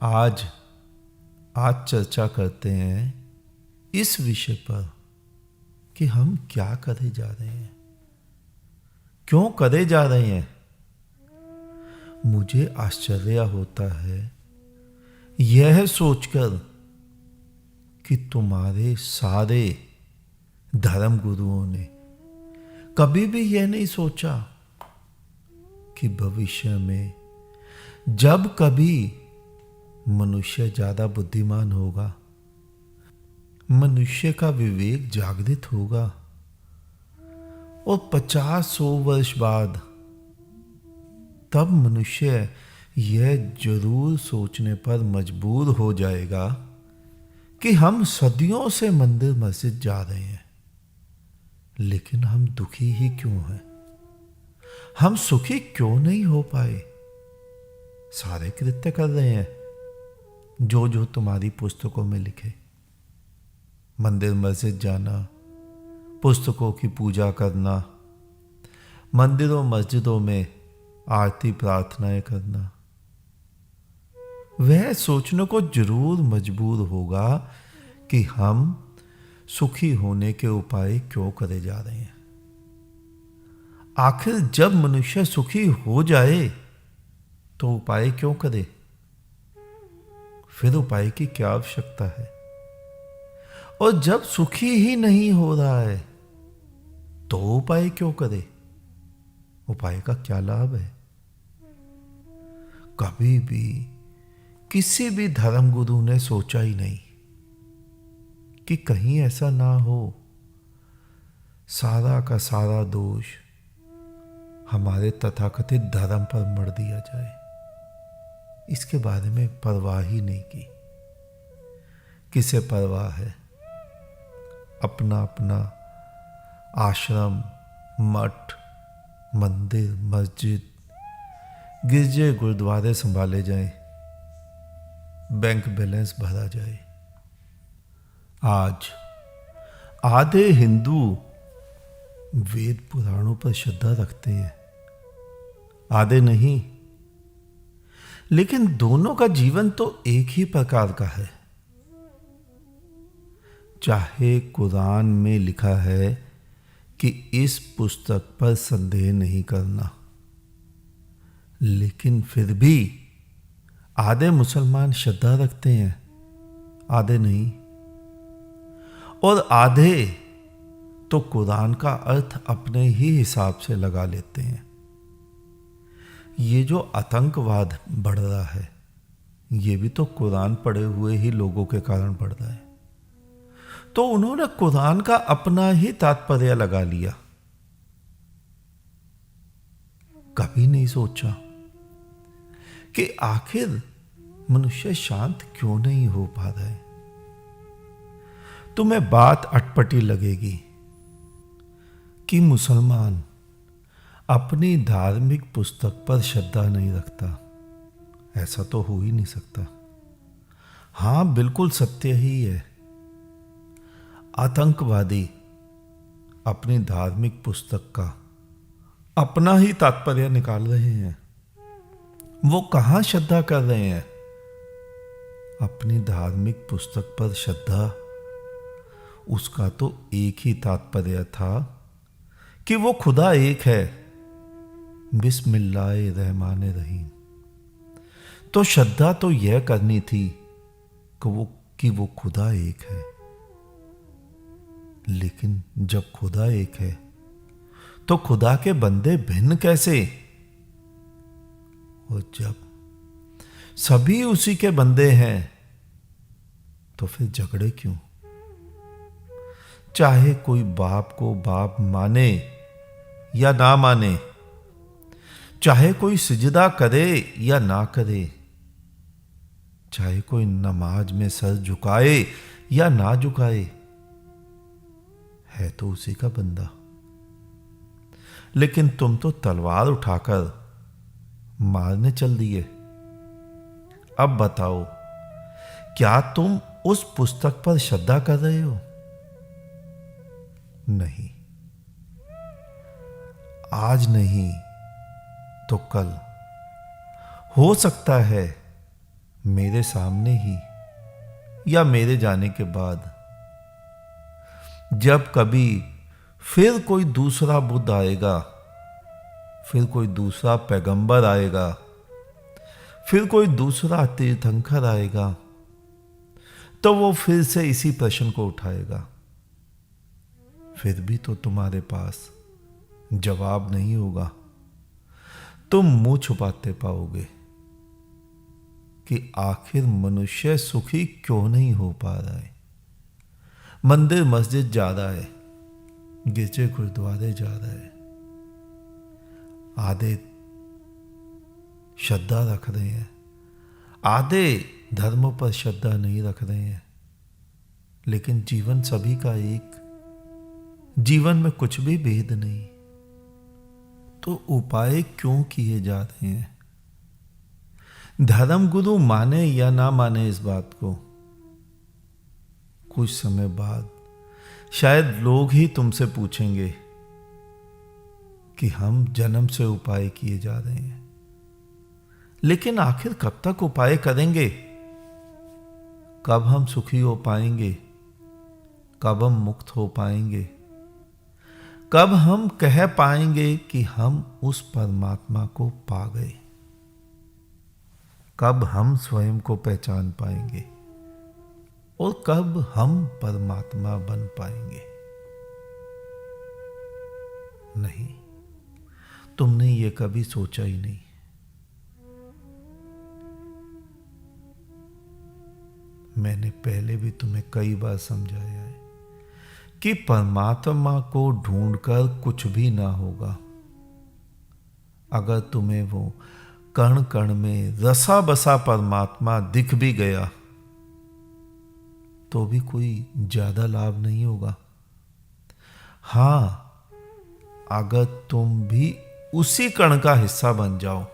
आज आज चर्चा करते हैं इस विषय पर कि हम क्या करे जा रहे हैं, क्यों करे जा रहे हैं। मुझे आश्चर्य होता है यह सोचकर कि तुम्हारे सारे धर्म गुरुओं ने कभी भी यह नहीं सोचा कि भविष्य में जब कभी मनुष्य ज्यादा बुद्धिमान होगा, मनुष्य का विवेक जागृत होगा और 50-100 वर्ष बाद तब मनुष्य यह जरूर सोचने पर मजबूर हो जाएगा कि हम सदियों से मंदिर मस्जिद जा रहे हैं, लेकिन हम दुखी ही क्यों हैं, हम सुखी क्यों नहीं हो पाए। सारे कृत्य कर रहे हैं जो जो तुम्हारी पुस्तकों में लिखे, मंदिर मस्जिद जाना, पुस्तकों की पूजा करना, मंदिरों मस्जिदों में आरती प्रार्थनाएं करना। वह सोचने को जरूर मजबूर होगा कि हम सुखी होने के उपाय क्यों करे जा रहे हैं। आखिर जब मनुष्य सुखी हो जाए तो उपाय क्यों करे, फिर उपाय की क्या आवश्यकता है। और जब सुखी ही नहीं हो रहा है तो उपाय क्यों करे, उपाय का क्या लाभ है। कभी भी किसी भी धर्म गुरु ने सोचा ही नहीं कि कहीं ऐसा ना हो सारा का सारा दोष हमारे तथाकथित धर्म पर मढ़ दिया जाए। इसके बारे में परवाह ही नहीं की। किसे परवाह है, अपना अपना आश्रम, मठ, मंदिर, मस्जिद, गिरजे, गुरुद्वारे संभाले जाएं, बैंक बैलेंस भरा जाए। आज आधे हिंदू वेद पुराणों पर श्रद्धा रखते हैं, आधे नहीं, लेकिन दोनों का जीवन तो एक ही प्रकार का है। चाहे कुरान में लिखा है कि इस पुस्तक पर संदेह नहीं करना, लेकिन फिर भी आधे मुसलमान श्रद्धा रखते हैं, आधे नहीं। और आधे तो कुरान का अर्थ अपने ही हिसाब से लगा लेते हैं। ये जो आतंकवाद बढ़ रहा है, ये भी तो कुरान पढ़े हुए ही लोगों के कारण बढ़ रहा है। तो उन्होंने कुरान का अपना ही तात्पर्य लगा लिया। कभी नहीं सोचा कि आखिर मनुष्य शांत क्यों नहीं हो पा रहा है। तुम्हें बात अटपटी लगेगी कि मुसलमान अपनी धार्मिक पुस्तक पर श्रद्धा नहीं रखता। ऐसा तो हो ही नहीं सकता। हां, बिल्कुल सत्य ही है। आतंकवादी अपनी धार्मिक पुस्तक का अपना ही तात्पर्य निकाल रहे हैं। वो कहां श्रद्धा कर रहे हैं, अपनी धार्मिक पुस्तक पर श्रद्धा। उसका तो एक ही तात्पर्य था कि वो खुदा एक है, बिस्मिल्लाहिर्रहमानिर्रहीम। तो श्रद्धा तो यह करनी थी कि वो खुदा एक है। लेकिन जब खुदा एक है तो खुदा के बंदे भिन्न कैसे। और जब सभी उसी के बंदे हैं तो फिर झगड़े क्यों। चाहे कोई बाप को बाप माने या ना माने, चाहे कोई सिजदा करे या ना करे, चाहे कोई नमाज में सर झुकाए या ना झुकाए, है तो उसी का बंदा। लेकिन तुम तो तलवार उठाकर मारने चल दिए। अब बताओ, क्या तुम उस पुस्तक पर श्रद्धा कर रहे हो? नहीं। आज नहीं तो कल हो सकता है मेरे सामने ही या मेरे जाने के बाद जब कभी फिर कोई दूसरा बुद्ध आएगा, फिर कोई दूसरा पैगंबर आएगा, फिर कोई दूसरा तीर्थंकर आएगा, तो वो फिर से इसी प्रश्न को उठाएगा। फिर भी तो तुम्हारे पास जवाब नहीं होगा। तुम मुंह छुपाते पाओगे कि आखिर मनुष्य सुखी क्यों नहीं हो पा रहा है। मंदिर मस्जिद जा रहा है, गिरजे गुरुद्वारे जा रहा है, आधे श्रद्धा रख रहे हैं, आधे धर्मों पर श्रद्धा नहीं रख रहे हैं, लेकिन जीवन सभी का एक, जीवन में कुछ भी भेद नहीं। तो उपाय क्यों किए जा रहे हैं? धर्म गुरु माने या ना माने इस बात को, कुछ समय बाद शायद लोग ही तुमसे पूछेंगे कि हम जन्म से उपाय किए जा रहे हैं, लेकिन आखिर कब तक उपाय करेंगे? कब हम सुखी हो पाएंगे? कब हम मुक्त हो पाएंगे? कब हम कह पाएंगे कि हम उस परमात्मा को पा गए? कब हम स्वयं को पहचान पाएंगे और कब हम परमात्मा बन पाएंगे? नहीं, तुमने ये कभी सोचा ही नहीं। मैंने पहले भी तुम्हें कई बार समझाया है कि परमात्मा को ढूंढकर कुछ भी ना होगा। अगर तुम्हें वो कण कण में रसा बसा परमात्मा दिख भी गया तो भी कोई ज्यादा लाभ नहीं होगा। हां, अगर तुम भी उसी कण का हिस्सा बन जाओ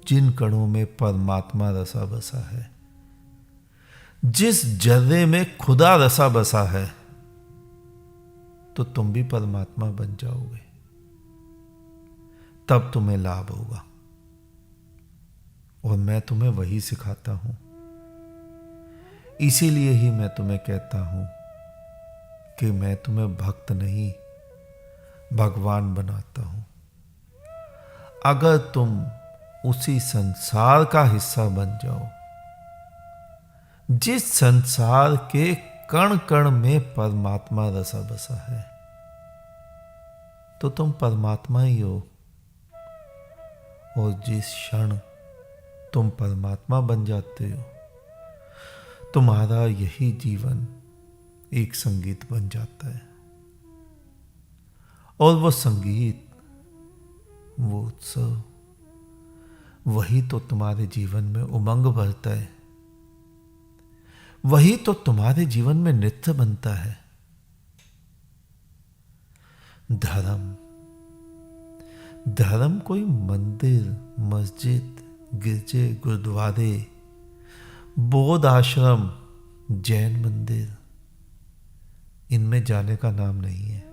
जिन कणों में परमात्मा रसा बसा है, जिस जर्रे में खुदा रसा बसा है, तो तुम भी परमात्मा बन जाओगे। तब तुम्हें लाभ होगा। और मैं तुम्हें वही सिखाता हूं। इसीलिए ही मैं तुम्हें कहता हूं कि मैं तुम्हें भक्त नहीं, भगवान बनाता हूं। अगर तुम उसी संसार का हिस्सा बन जाओ जिस संसार के कण कण में परमात्मा रसा बसा है, तो तुम परमात्मा ही हो। और जिस क्षण तुम परमात्मा बन जाते हो, तुम्हारा यही जीवन एक संगीत बन जाता है। और वो संगीत, वो उत्सव, वही तो तुम्हारे जीवन में उमंग भरता है। वही तो तुम्हारे जीवन में नृत्य बनता है। धर्म कोई मंदिर, मस्जिद, गिरजे, गुरुद्वारे, बौद्ध आश्रम, जैन मंदिर, इनमें जाने का नाम नहीं है।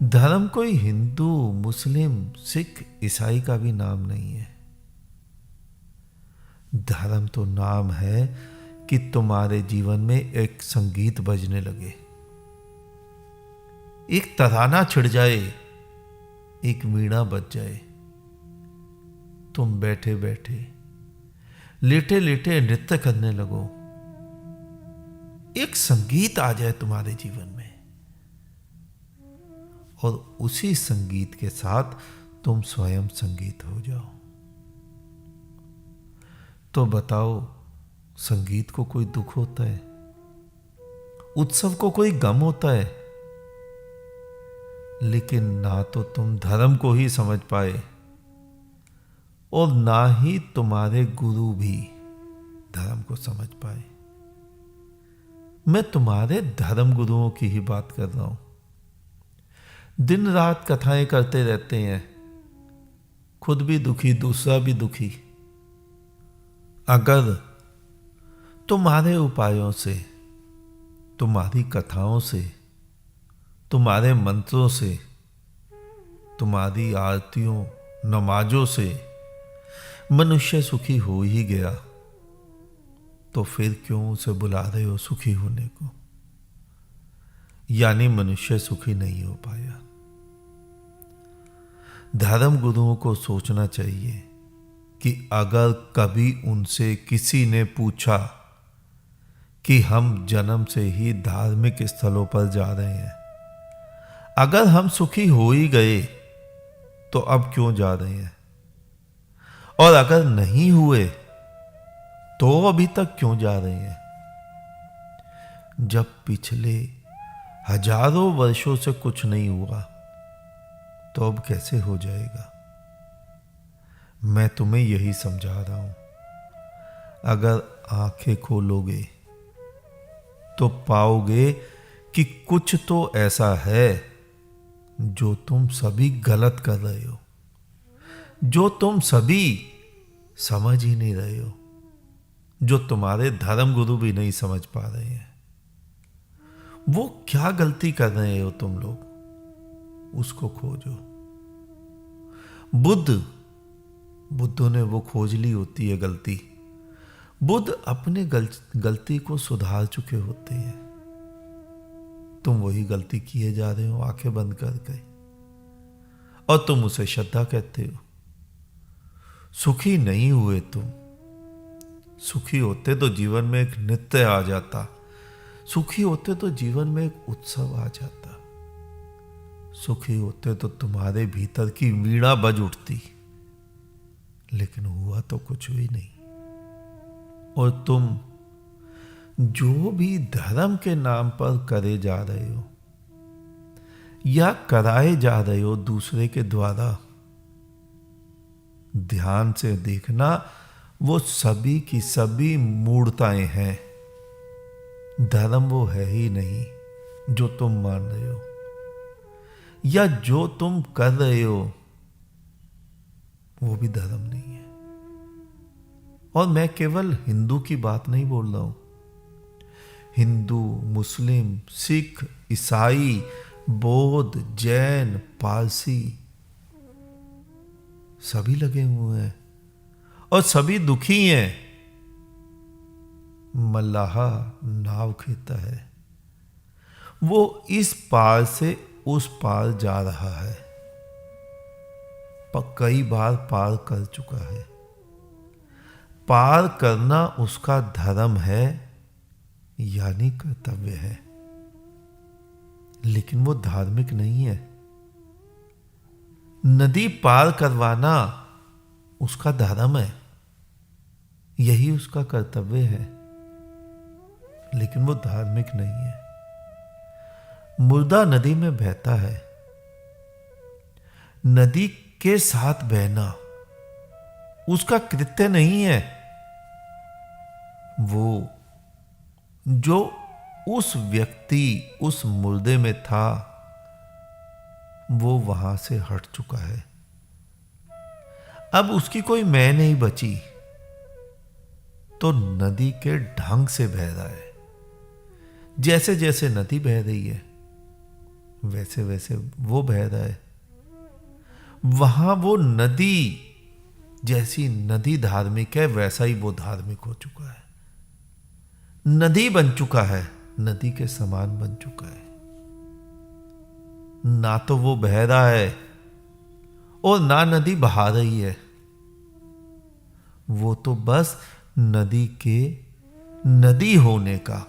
धर्म कोई हिंदू, मुस्लिम, सिख, ईसाई का भी नाम नहीं है। धर्म तो नाम है कि तुम्हारे जीवन में एक संगीत बजने लगे, एक तराना छिड़ जाए, एक वीणा बज जाए। तुम बैठे बैठे, लेटे लेटे नृत्य करने लगो। एक संगीत आ जाए तुम्हारे जीवन में, और उसी संगीत के साथ तुम स्वयं संगीत हो जाओ। तो बताओ, संगीत को कोई दुख होता है? उत्सव को कोई गम होता है? लेकिन ना तो तुम धर्म को ही समझ पाए, और ना ही तुम्हारे गुरु भी धर्म को समझ पाए। मैं तुम्हारे धर्म गुरुओं की ही बात कर रहा हूं। दिन रात कथाएं करते रहते हैं, खुद भी दुखी, दूसरा भी दुखी। अगर तुम्हारे उपायों से, तुम्हारी कथाओं से, तुम्हारे मंत्रों से, तुम्हारी आरतियों, नमाजों से मनुष्य सुखी हो ही गया तो फिर क्यों उसे बुला रहे हो सुखी होने को? यानी मनुष्य सुखी नहीं हो पाया। धर्म गुरुओं को सोचना चाहिए कि अगर कभी उनसे किसी ने पूछा कि हम जन्म से ही धार्मिक स्थलों पर जा रहे हैं, अगर हम सुखी हो ही गए तो अब क्यों जा रहे हैं, और अगर नहीं हुए तो अभी तक क्यों जा रहे हैं? जब पिछले हजारों वर्षों से कुछ नहीं हुआ तो अब कैसे हो जाएगा? मैं तुम्हें यही समझा रहा हूं। अगर आंखें खोलोगे तो पाओगे कि कुछ तो ऐसा है जो तुम सभी गलत कर रहे हो, जो तुम सभी समझ ही नहीं रहे हो, जो तुम्हारे धर्म गुरु भी नहीं समझ पा रहे हैं। वो क्या गलती कर रहे हो तुम लोग, उसको खोजो। बुद्धों ने वो खोज ली होती है गलती। बुद्ध अपने गलती को सुधार चुके होते हैं। तुम वही गलती किए जा रहे हो आंखें बंद करके, और तुम उसे श्रद्धा कहते हो। सुखी नहीं हुए तुम। सुखी होते तो जीवन में एक नृत्य आ जाता, सुखी होते तो जीवन में एक उत्सव आ जाता, सुखी होते तो तुम्हारे भीतर की वीणा बज उठती। लेकिन हुआ तो कुछ भी नहीं। और तुम जो भी धर्म के नाम पर करे जा रहे हो या कराए जा रहे हो दूसरे के द्वारा, ध्यान से देखना, वो सभी की सभी मूर्ताएं हैं। धर्म वो है ही नहीं जो तुम मान रहे हो या जो तुम कर रहे हो, वो भी धर्म नहीं है। और मैं केवल हिंदू की बात नहीं बोल रहा हूं। हिंदू, मुस्लिम, सिख, ईसाई, बौद्ध, जैन, पारसी सभी लगे हुए हैं और सभी दुखी हैं। मल्लाहा नाव खेता है, वो इस पार से उस पार जा रहा है, पर कई बार पार कर चुका है। पार करना उसका धर्म है, यानी कर्तव्य है, लेकिन वो धार्मिक नहीं है। नदी पार करवाना उसका धर्म है, यही उसका कर्तव्य है, लेकिन वो धार्मिक नहीं है। मुर्दा नदी में बहता है, नदी के साथ बहना उसका कृत्य नहीं है। वो जो उस व्यक्ति उस मुर्दे में था, वो वहां से हट चुका है। अब उसकी कोई मैं नहीं बची, तो नदी के ढंग से बह रहा है। जैसे जैसे नदी बह रही है वैसे वैसे वो बह रहा है। वहां वो नदी जैसी नदी धार्मिक है, वैसा ही वो धार्मिक हो चुका है। नदी बन चुका है, नदी के समान बन चुका है। ना तो वो बह रहा है और ना नदी बहा रही है, वो तो बस नदी के नदी होने का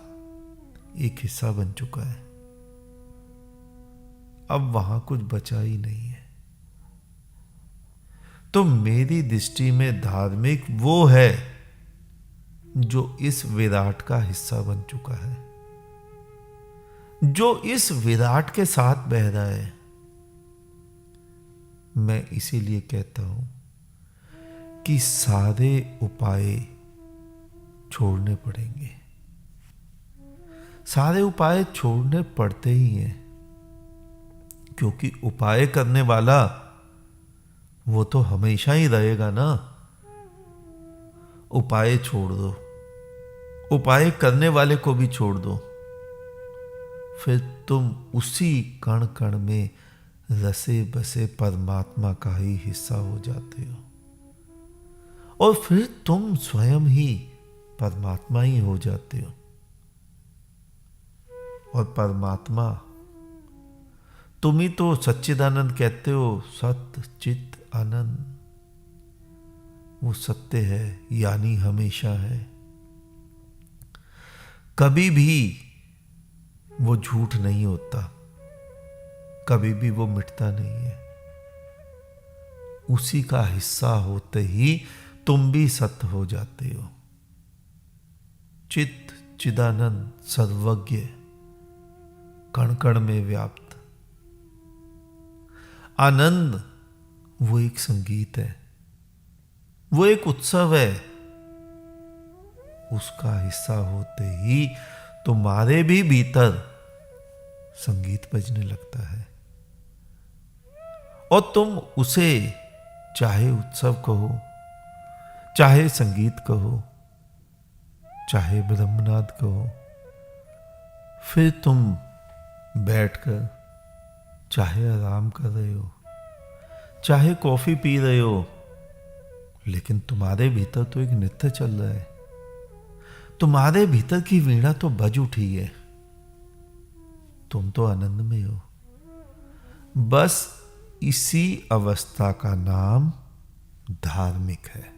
एक हिस्सा बन चुका है। अब वहां कुछ बचा ही नहीं है। तो मेरी दृष्टि में धार्मिक वो है जो इस विराट का हिस्सा बन चुका है, जो इस विराट के साथ बह रहा है। मैं इसीलिए कहता हूं कि सारे उपाय छोड़ने पड़ेंगे। सारे उपाय छोड़ने पड़ते ही हैं, क्योंकि उपाय करने वाला वो तो हमेशा ही रहेगा ना। उपाय छोड़ दो, उपाय करने वाले को भी छोड़ दो, फिर तुम उसी कण कण में रसे बसे परमात्मा का ही हिस्सा हो जाते हो। और फिर तुम स्वयं ही परमात्मा ही हो जाते हो। और परमात्मा तुम ही तो सच्चिदानंद कहते हो, सत्य चित आनंद। वो सत्य है यानी हमेशा है, कभी भी वो झूठ नहीं होता, कभी भी वो मिटता नहीं है। उसी का हिस्सा होते ही तुम भी सत्य हो जाते हो। चित चिदानंद सर्वज्ञ, कण कण में व्याप्त आनंद, वो एक संगीत है, वो एक उत्सव है। उसका हिस्सा होते ही तुम्हारे भी भीतर संगीत बजने लगता है, और तुम उसे चाहे उत्सव कहो, चाहे संगीत कहो, चाहे ब्रह्मनाद कहो। फिर तुम बैठकर चाहे आराम कर रहे हो, चाहे कॉफी पी रहे हो, लेकिन तुम्हारे भीतर तो एक नृत्य चल रहा है। तुम्हारे भीतर की वीणा तो बज उठी है, तुम तो आनंद में हो। बस इसी अवस्था का नाम धार्मिक है।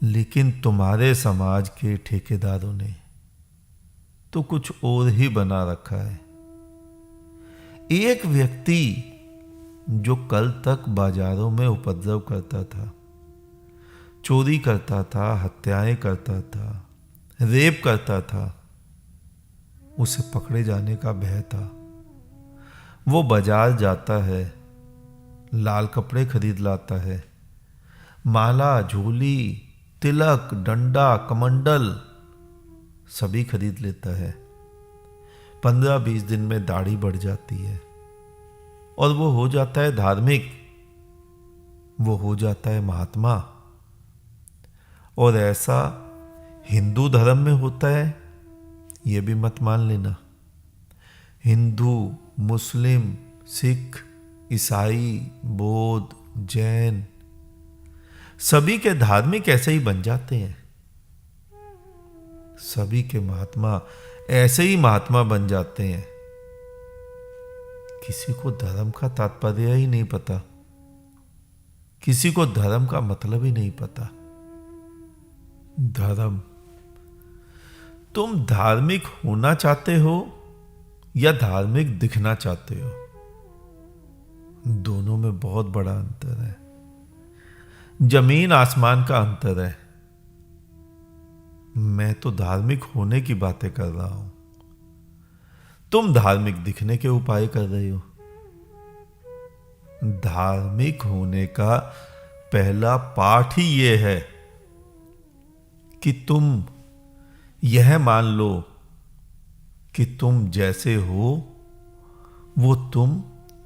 लेकिन तुम्हारे समाज के ठेकेदारों ने तो कुछ और ही बना रखा है। एक व्यक्ति जो कल तक बाजारों में उपद्रव करता था, चोरी करता था, हत्याएं करता था, रेप करता था, उसे पकड़े जाने का भय था। वो बाजार जाता है, लाल कपड़े खरीद लाता है, माला, झोली, तिलक, डंडा, कमंडल सभी खरीद लेता है। 15-20 दिन में दाढ़ी बढ़ जाती है और वो हो जाता है धार्मिक, वो हो जाता है महात्मा। और ऐसा हिंदू धर्म में होता है, ये भी मत मान लेना। हिंदू, मुस्लिम, सिख, ईसाई, बौद्ध, जैन सभी के धार्मिक ऐसे ही बन जाते हैं। सभी के महात्मा ऐसे ही महात्मा बन जाते हैं। किसी को धर्म का तात्पर्य ही नहीं पता, किसी को धर्म का मतलब ही नहीं पता। धर्म, तुम धार्मिक होना चाहते हो या धार्मिक दिखना चाहते हो? दोनों में बहुत बड़ा अंतर है, जमीन आसमान का अंतर है। मैं तो धार्मिक होने की बातें कर रहा हूं, तुम धार्मिक दिखने के उपाय कर रहे हो। धार्मिक होने का पहला पाठ ही यह है कि तुम यह मान लो कि तुम जैसे हो वो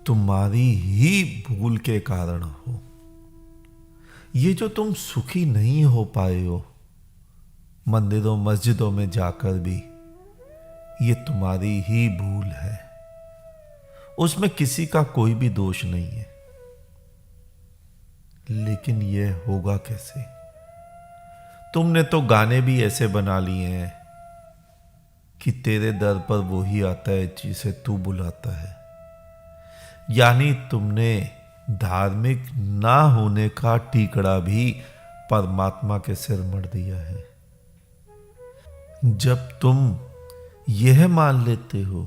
तुम्हारी ही भूल के कारण हो। ये जो तुम सुखी नहीं हो पाए हो मंदिरों मस्जिदों में जाकर भी, ये तुम्हारी ही भूल है, उसमें किसी का कोई भी दोष नहीं है। लेकिन यह होगा कैसे? तुमने तो गाने भी ऐसे बना लिए हैं कि तेरे दर पर वो ही आता है जिसे तू बुलाता है। यानी तुमने धार्मिक ना होने का टीकड़ा भी परमात्मा के सिर मढ़ दिया है। जब तुम यह मान लेते हो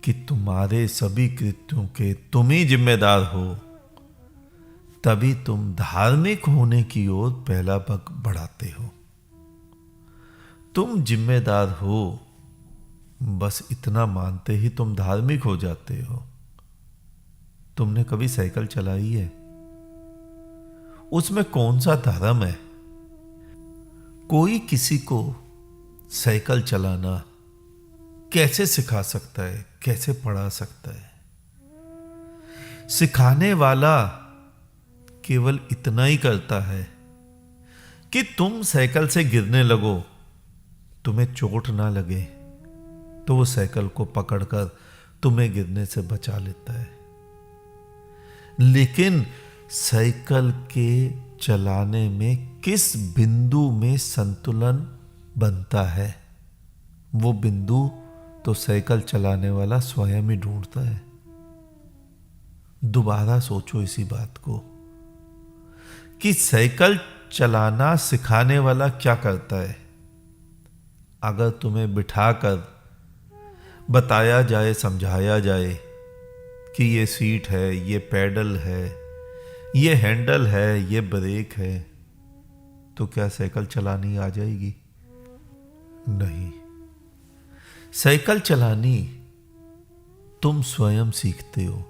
कि तुम्हारे सभी कृत्यों के तुम ही जिम्मेदार हो, तभी तुम धार्मिक होने की ओर पहला पग बढ़ाते हो। तुम जिम्मेदार हो, बस इतना मानते ही तुम धार्मिक हो जाते हो। तुमने कभी साइकिल चलाई है? उसमें कौन सा धर्म है? कोई किसी को साइकिल चलाना कैसे सिखा सकता है, कैसे पढ़ा सकता है? सिखाने वाला केवल इतना ही करता है कि तुम साइकिल से गिरने लगो, तुम्हें चोट ना लगे, तो वो साइकिल को पकड़कर तुम्हें गिरने से बचा लेता है। लेकिन साइकिल के चलाने में किस बिंदु में संतुलन बनता है, वो बिंदु तो साइकिल चलाने वाला स्वयं ही ढूंढता है। दोबारा सोचो इसी बात को कि साइकिल चलाना सिखाने वाला क्या करता है। अगर तुम्हें बिठाकर बताया जाए, समझाया जाए कि ये सीट है, ये पेडल है, ये हैंडल है, ये ब्रेक है, तो क्या साइकिल चलानी आ जाएगी? नहीं। साइकिल चलानी तुम स्वयं सीखते हो।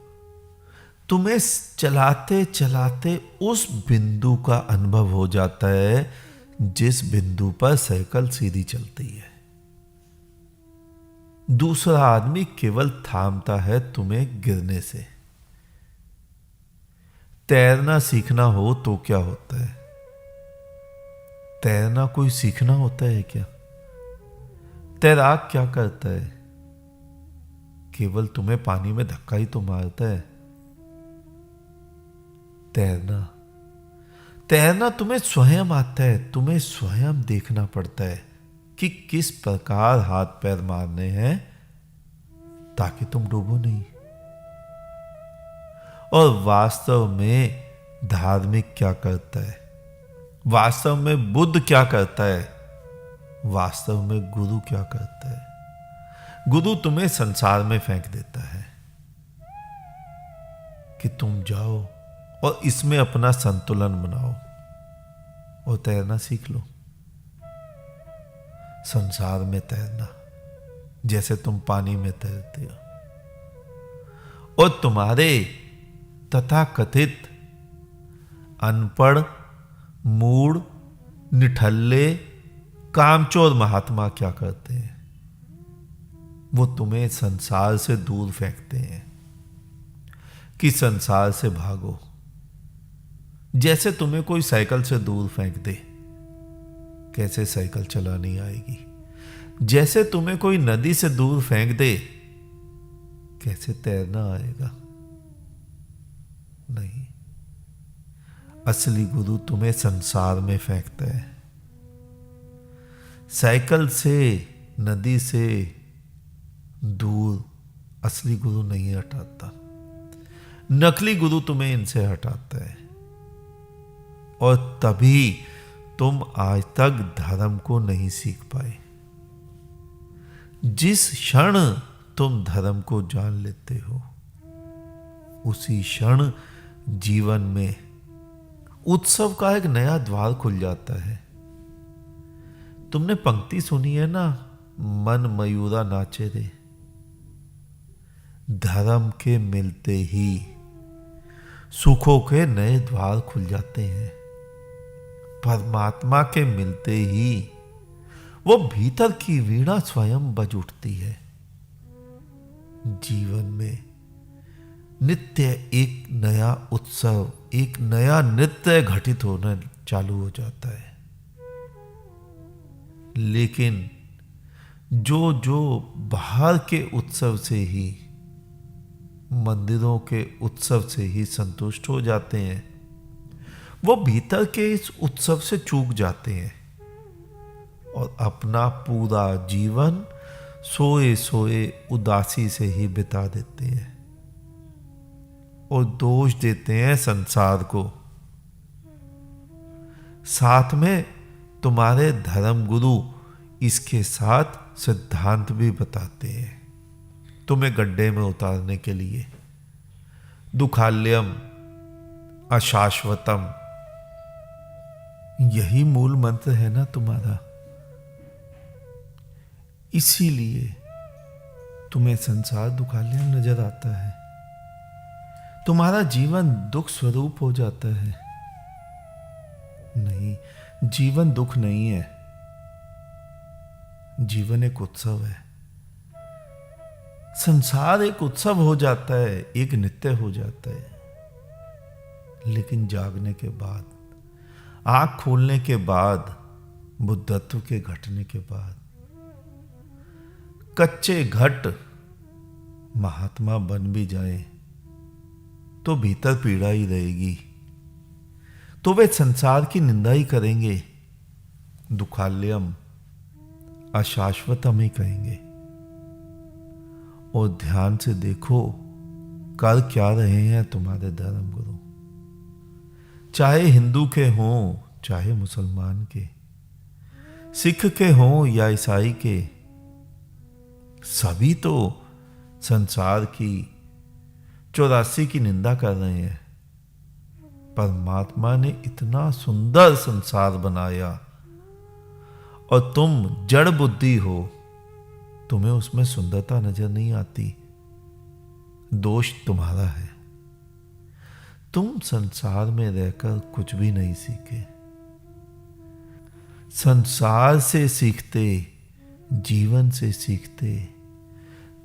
तुम्हें चलाते चलाते उस बिंदु का अनुभव हो जाता है जिस बिंदु पर साइकिल सीधी चलती है। दूसरा आदमी केवल थामता है तुम्हें गिरने से। तैरना सीखना हो तो क्या होता है? तैरना कोई सीखना होता है क्या? तैराक क्या करता है? केवल तुम्हें पानी में धक्का ही तो मारता है। तैरना तुम्हें स्वयं आता है। तुम्हें स्वयं देखना पड़ता है कि किस प्रकार हाथ पैर मारने हैं ताकि तुम डूबो नहीं। और वास्तव में धार्मिक क्या करता है? वास्तव में बुद्ध क्या करता है? वास्तव में गुरु क्या करता है? गुरु तुम्हें संसार में फेंक देता है कि तुम जाओ और इसमें अपना संतुलन बनाओ और तैरना सीख लो। संसार में तैरना जैसे तुम पानी में तैरते हो। और तुम्हारे तथाकथित अनपढ़, मूढ़, निठल्ले, कामचोर महात्मा क्या करते हैं? वो तुम्हें संसार से दूर फेंकते हैं कि संसार से भागो। जैसे तुम्हें कोई साइकिल से दूर फेंक दे, कैसे साइकिल चलानी आएगी? जैसे तुम्हें कोई नदी से दूर फेंक दे, कैसे तैरना आएगा? नहीं। असली गुरु तुम्हें संसार में फेंकता है। साइकिल से, नदी से दूर असली गुरु नहीं हटाता। नकली गुरु तुम्हें इनसे हटाता है। और तभी तुम आज तक धर्म को नहीं सीख पाए। जिस क्षण तुम धर्म को जान लेते हो, उसी क्षण जीवन में उत्सव का एक नया द्वार खुल जाता है। तुमने पंक्ति सुनी है ना, मन मयूरा नाचे रे। धर्म के मिलते ही सुखों के नए द्वार खुल जाते हैं। परमात्मा के मिलते ही वो भीतर की वीणा स्वयं बज उठती है। जीवन में नित्य एक नया उत्सव, एक नया नृत्य घटित होना चालू हो जाता है। लेकिन जो जो बाहर के उत्सव से ही, मंदिरों के उत्सव से ही संतुष्ट हो जाते हैं, वो भीतर के इस उत्सव से चूक जाते हैं और अपना पूरा जीवन सोए सोए उदासी से ही बिता देते हैं और दोष देते हैं संसार को। साथ में तुम्हारे धर्म गुरु इसके साथ सिद्धांत भी बताते हैं तुम्हें गड्ढे में उतारने के लिए। दुखाल्यम अशाश्वतम, यही मूल मंत्र है ना तुम्हारा। इसीलिए तुम्हें संसार दुखाल्यम नजर आता है। तुम्हारा जीवन दुख स्वरूप हो जाता है। नहीं, जीवन दुख नहीं है। जीवन एक उत्सव है। संसार एक उत्सव हो जाता है, एक नित्य हो जाता है। लेकिन जागने के बाद, आंख खोलने के बाद, बुद्धत्व के घटने के बाद, कच्चे घट महात्मा बन भी जाए तो भीतर पीड़ा ही रहेगी। तो वे संसार की निंदा ही करेंगे, दुखाल्यम अशाश्वतम ही कहेंगे। और ध्यान से देखो कर क्या रहे हैं तुम्हारे धर्म गुरु, चाहे हिंदू के हों चाहे मुसलमान के, सिख के हों या ईसाई के, सभी तो संसार की 84 की निंदा कर रहे हैं। परमात्मा ने इतना सुंदर संसार बनाया और तुम जड़ बुद्धि हो, तुम्हें उसमें सुंदरता नजर नहीं आती। दोष तुम्हारा है, तुम संसार में रहकर कुछ भी नहीं सीखे। संसार से सीखते, जीवन से सीखते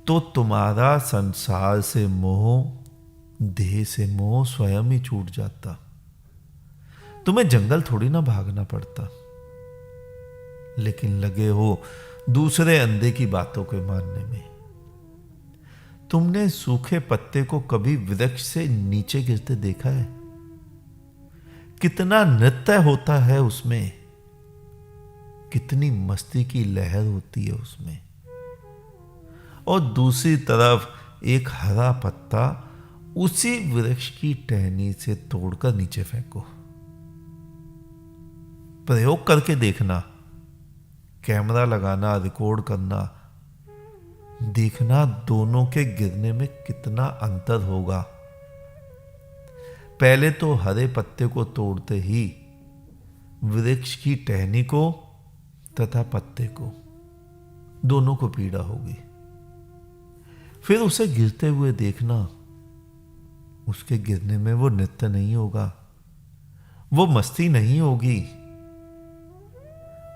तो तुम्हारा संसार से मोह, देह से मोह स्वयं ही छूट जाता। तुम्हें जंगल थोड़ी ना भागना पड़ता, लेकिन लगे हो दूसरे अंधे की बातों को मानने में। तुमने सूखे पत्ते को कभी वृक्ष से नीचे गिरते देखा है? कितना नृत्य होता है उसमें, कितनी मस्ती की लहर होती है उसमें। और दूसरी तरफ एक हरा पत्ता उसी वृक्ष की टहनी से तोड़कर नीचे फेंको। प्रयोग करके देखना, कैमरा लगाना, रिकॉर्ड करना, देखना दोनों के गिरने में कितना अंतर होगा। पहले तो हरे पत्ते को तोड़ते ही वृक्ष की टहनी को तथा पत्ते को, दोनों को पीड़ा होगी। फिर उसे गिरते हुए देखना, उसके गिरने में वो नृत्य नहीं होगा, वो मस्ती नहीं होगी।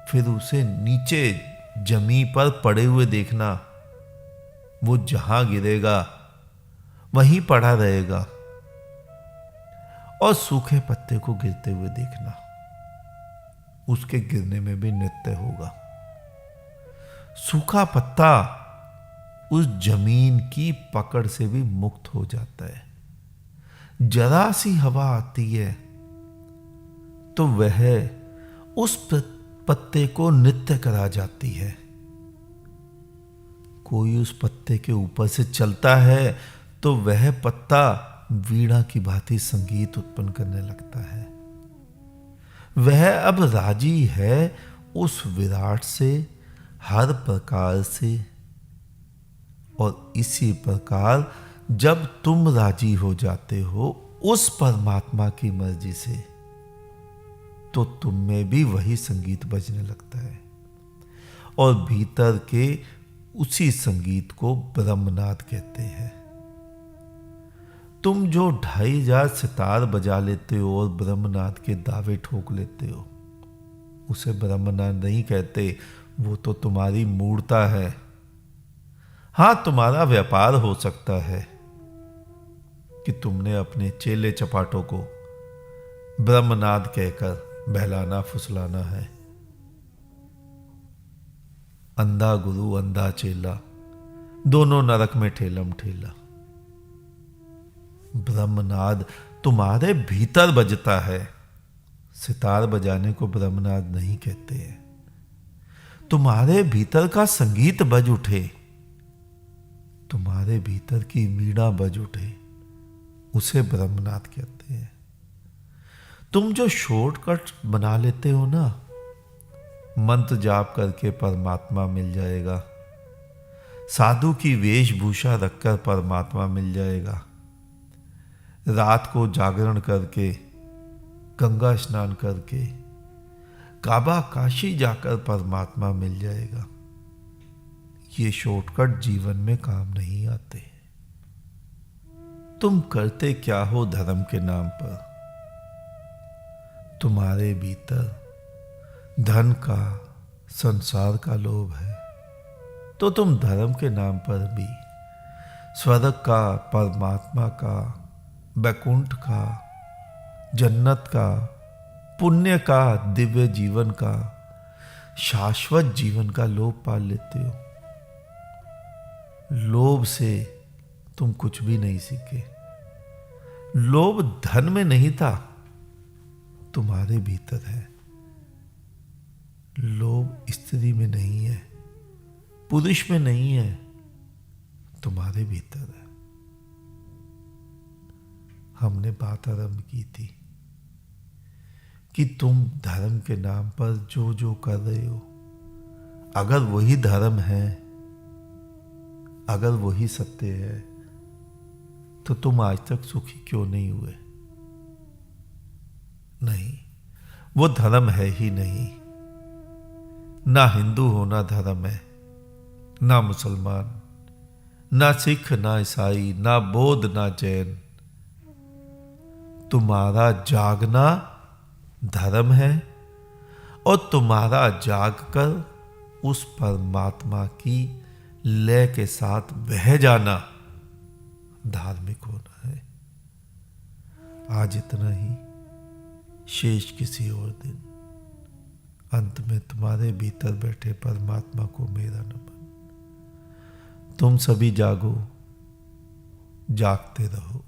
फिर उसे नीचे जमीन पर पड़े हुए देखना, वो जहां गिरेगा वहीं पड़ा रहेगा। और सूखे पत्ते को गिरते हुए देखना, उसके गिरने में भी नृत्य होगा। सूखा पत्ता उस जमीन की पकड़ से भी मुक्त हो जाता है। जरा सी हवा आती है तो वह उस पत्ते को नृत्य करा जाती है। कोई उस पत्ते के ऊपर से चलता है तो वह पत्ता वीणा की भांति संगीत उत्पन्न करने लगता है। वह अब राजी है उस विराट से, हर प्रकार से। और इसी प्रकार जब तुम राजी हो जाते हो उस परमात्मा की मर्जी से, तो तुम में भी वही संगीत बजने लगता है। और भीतर के उसी संगीत को ब्रह्मनाद कहते हैं। तुम जो 2500 सितार बजा लेते हो और ब्रह्मनाद के दावे ठोक लेते हो, उसे ब्रह्मनाद नहीं कहते, वो तो तुम्हारी मूर्ता है। हां, तुम्हारा व्यापार हो सकता है कि तुमने अपने चेले चपाटों को ब्रह्मनाद कहकर बहलाना फुसलाना है। अंधा गुरु अंधा चेला, दोनों नरक में ठेलम ठेला। ब्रह्मनाद तुम्हारे भीतर बजता है, सितार बजाने को ब्रह्मनाद नहीं कहते हैं। तुम्हारे भीतर का संगीत बज उठे, तुम्हारे भीतर की वीणा बज उठे, उसे ब्रह्मनाद कहते हैं। तुम जो शॉर्टकट बना लेते हो ना, मंत्र जाप करके परमात्मा मिल जाएगा, साधु की वेशभूषा रखकर परमात्मा मिल जाएगा, रात को जागरण करके, गंगा स्नान करके, काबा काशी जाकर परमात्मा मिल जाएगा। ये शॉर्टकट जीवन में काम नहीं आते। तुम करते क्या हो धर्म के नाम पर? तुम्हारे भीतर धन का, संसार का लोभ है, तो तुम धर्म के नाम पर भी स्वर्ग का, परमात्मा का, वैकुंठ का, जन्नत का, पुण्य का, दिव्य जीवन का, शाश्वत जीवन का लोभ पाल लेते हो। लोभ से तुम कुछ भी नहीं सीखे। लोभ धन में नहीं था, तुम्हारे भीतर है। लोभ स्त्री में नहीं है, पुरुष में नहीं है, तुम्हारे भीतर है। हमने बात आरंभ की थी कि तुम धर्म के नाम पर जो जो कर रहे हो, अगर वही धर्म है, अगर वही सत्य है, तो तुम आज तक सुखी क्यों नहीं हुए? नहीं, वो धर्म है ही नहीं। ना हिंदू होना धर्म है, ना मुसलमान, ना सिख, ना ईसाई, ना बौद्ध, ना जैन। तुम्हारा जागना धर्म है और तुम्हारा जागकर उस परमात्मा की लय के साथ बह जाना धार्मिक होना है। आज इतना ही, शेष किसी और दिन। अंत में तुम्हारे भीतर बैठे परमात्मा को मेरा नमन। तुम सभी जागो, जागते रहो।